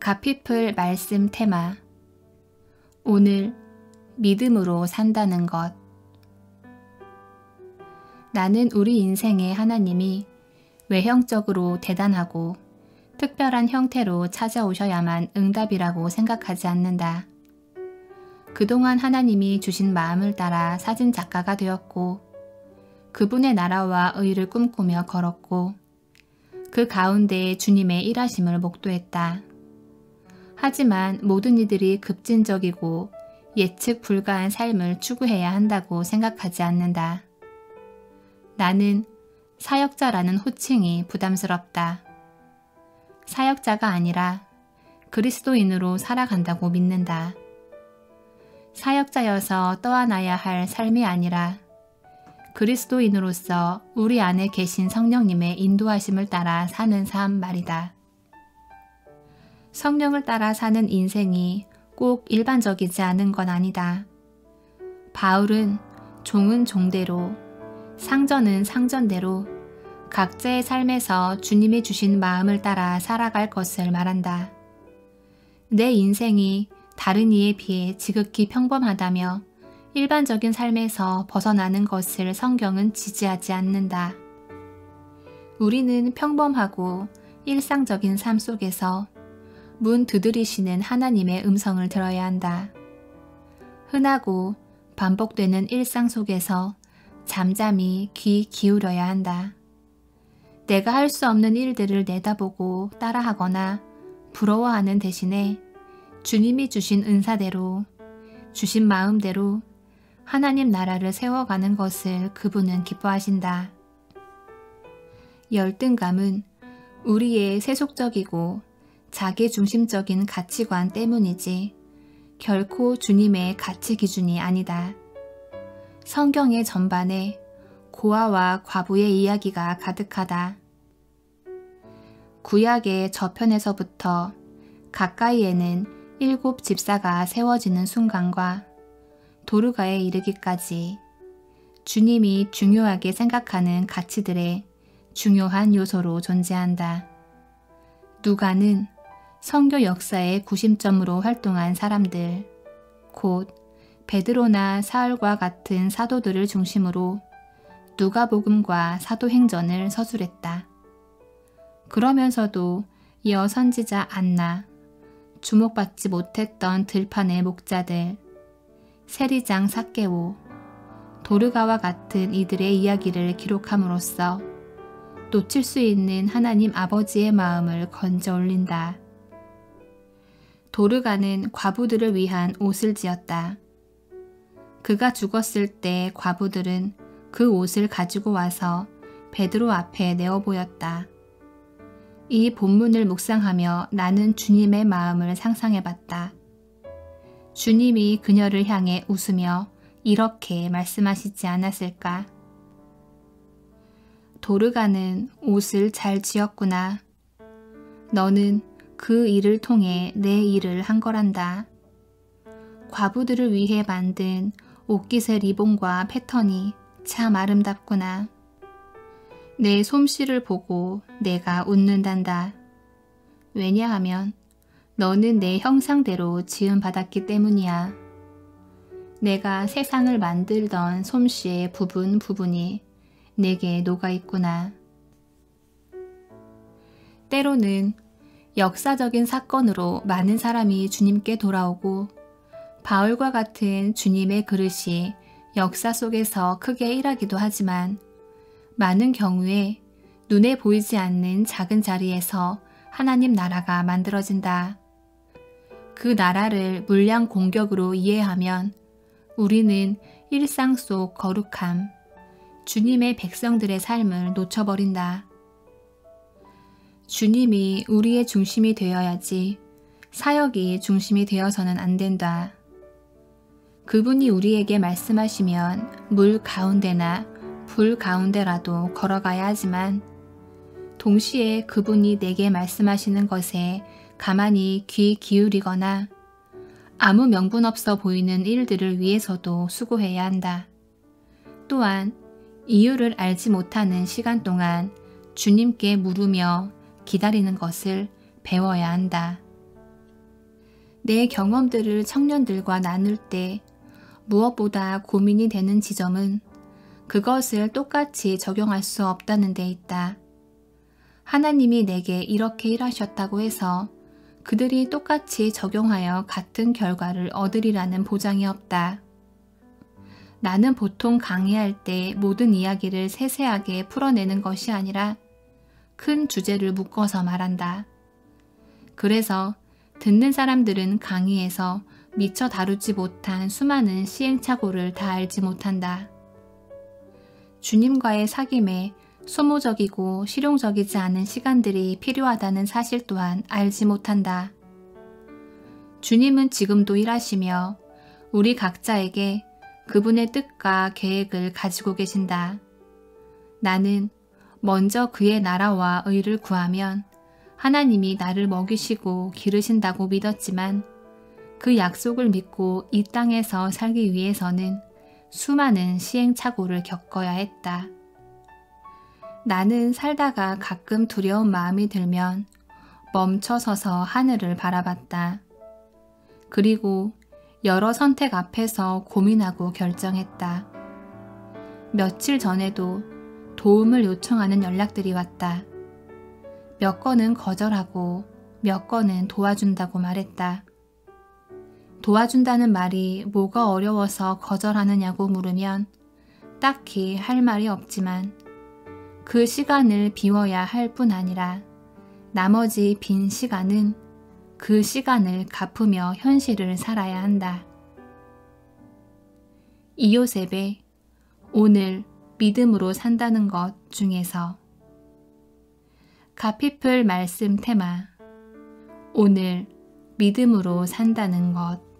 가피플 말씀 테마. 오늘 믿음으로 산다는 것. 나는 우리 인생의 하나님이 외형적으로 대단하고 특별한 형태로 찾아오셔야만 응답이라고 생각하지 않는다. 그동안 하나님이 주신 마음을 따라 사진작가가 되었고 그분의 나라와 의를 꿈꾸며 걸었고 그 가운데 주님의 일하심을 목도했다. 하지만 모든 이들이 급진적이고 예측 불가한 삶을 추구해야 한다고 생각하지 않는다. 나는 사역자라는 호칭이 부담스럽다. 사역자가 아니라 그리스도인으로 살아간다고 믿는다. 사역자여서 떠안아야 할 삶이 아니라 그리스도인으로서 우리 안에 계신 성령님의 인도하심을 따라 사는 삶 말이다. 성령을 따라 사는 인생이 꼭 일반적이지 않은 건 아니다. 바울은 종은 종대로, 상전은 상전대로 각자의 삶에서 주님이 주신 마음을 따라 살아갈 것을 말한다. 내 인생이 다른 이에 비해 지극히 평범하다며 일반적인 삶에서 벗어나는 것을 성경은 지지하지 않는다. 우리는 평범하고 일상적인 삶 속에서 문 두드리시는 하나님의 음성을 들어야 한다. 흔하고 반복되는 일상 속에서 잠잠히 귀 기울여야 한다. 내가 할 수 없는 일들을 내다보고 따라하거나 부러워하는 대신에 주님이 주신 은사대로, 주신 마음대로 하나님 나라를 세워가는 것을 그분은 기뻐하신다. 열등감은 우리의 세속적이고 자기중심적인 가치관 때문이지 결코 주님의 가치 기준이 아니다. 성경의 전반에 고아와 과부의 이야기가 가득하다. 구약의 저편에서부터 가까이에는 7 집사가 세워지는 순간과 도르가에 이르기까지 주님이 중요하게 생각하는 가치들의 중요한 요소로 존재한다. 누가는 선교 역사의 구심점으로 활동한 사람들, 곧 베드로나 사울과 같은 사도들을 중심으로 누가복음과 사도행전을 서술했다. 그러면서도 이어 선지자 안나, 주목받지 못했던 들판의 목자들, 세리장 삭개오, 도르가와 같은 이들의 이야기를 기록함으로써 놓칠 수 있는 하나님 아버지의 마음을 건져 올린다. 도르가는 과부들을 위한 옷을 지었다. 그가 죽었을 때 과부들은 그 옷을 가지고 와서 베드로 앞에 내어 보였다. 이 본문을 묵상하며 나는 주님의 마음을 상상해봤다. 주님이 그녀를 향해 웃으며 이렇게 말씀하시지 않았을까? 도르가는 옷을 잘 지었구나. 너는 그 일을 통해 내 일을 한 거란다. 과부들을 위해 만든 옷깃의 리본과 패턴이 참 아름답구나. 내 솜씨를 보고 내가 웃는단다. 왜냐하면 너는 내 형상대로 지음받았기 때문이야. 내가 세상을 만들던 솜씨의 부분이 내게 녹아있구나. 때로는 역사적인 사건으로 많은 사람이 주님께 돌아오고 바울과 같은 주님의 그릇이 역사 속에서 크게 일하기도 하지만 많은 경우에 눈에 보이지 않는 작은 자리에서 하나님 나라가 만들어진다. 그 나라를 물량 공격으로 이해하면 우리는 일상 속 거룩함, 주님의 백성들의 삶을 놓쳐버린다. 주님이 우리의 중심이 되어야지 사역이 중심이 되어서는 안 된다. 그분이 우리에게 말씀하시면 물 가운데나 불 가운데라도 걸어가야 하지만 동시에 그분이 내게 말씀하시는 것에 가만히 귀 기울이거나 아무 명분 없어 보이는 일들을 위해서도 수고해야 한다. 또한 이유를 알지 못하는 시간 동안 주님께 물으며 기다리는 것을 배워야 한다. 내 경험들을 청년들과 나눌 때 무엇보다 고민이 되는 지점은 그것을 똑같이 적용할 수 없다는 데 있다. 하나님이 내게 이렇게 일하셨다고 해서 그들이 똑같이 적용하여 같은 결과를 얻으리라는 보장이 없다. 나는 보통 강의할 때 모든 이야기를 세세하게 풀어내는 것이 아니라 큰 주제를 묶어서 말한다. 그래서 듣는 사람들은 강의에서 미처 다루지 못한 수많은 시행착오를 다 알지 못한다. 주님과의 사귐에 소모적이고 실용적이지 않은 시간들이 필요하다는 사실 또한 알지 못한다. 주님은 지금도 일하시며 우리 각자에게 그분의 뜻과 계획을 가지고 계신다. 나는 먼저 그의 나라와 의를 구하면 하나님이 나를 먹이시고 기르신다고 믿었지만 그 약속을 믿고 이 땅에서 살기 위해서는 수많은 시행착오를 겪어야 했다. 나는 살다가 가끔 두려운 마음이 들면 멈춰서서 하늘을 바라봤다. 그리고 여러 선택 앞에서 고민하고 결정했다. 며칠 전에도 도움을 요청하는 연락들이 왔다. 몇 건은 거절하고 몇 건은 도와준다고 말했다. 도와준다는 말이 뭐가 어려워서 거절하느냐고 물으면 딱히 할 말이 없지만 그 시간을 비워야 할 뿐 아니라 나머지 빈 시간은 그 시간을 갚으며 현실을 살아야 한다. 이요셉의 오늘 믿음으로 산다는 것 중에서 가피플 말씀 테마 오늘 믿음으로 산다는 것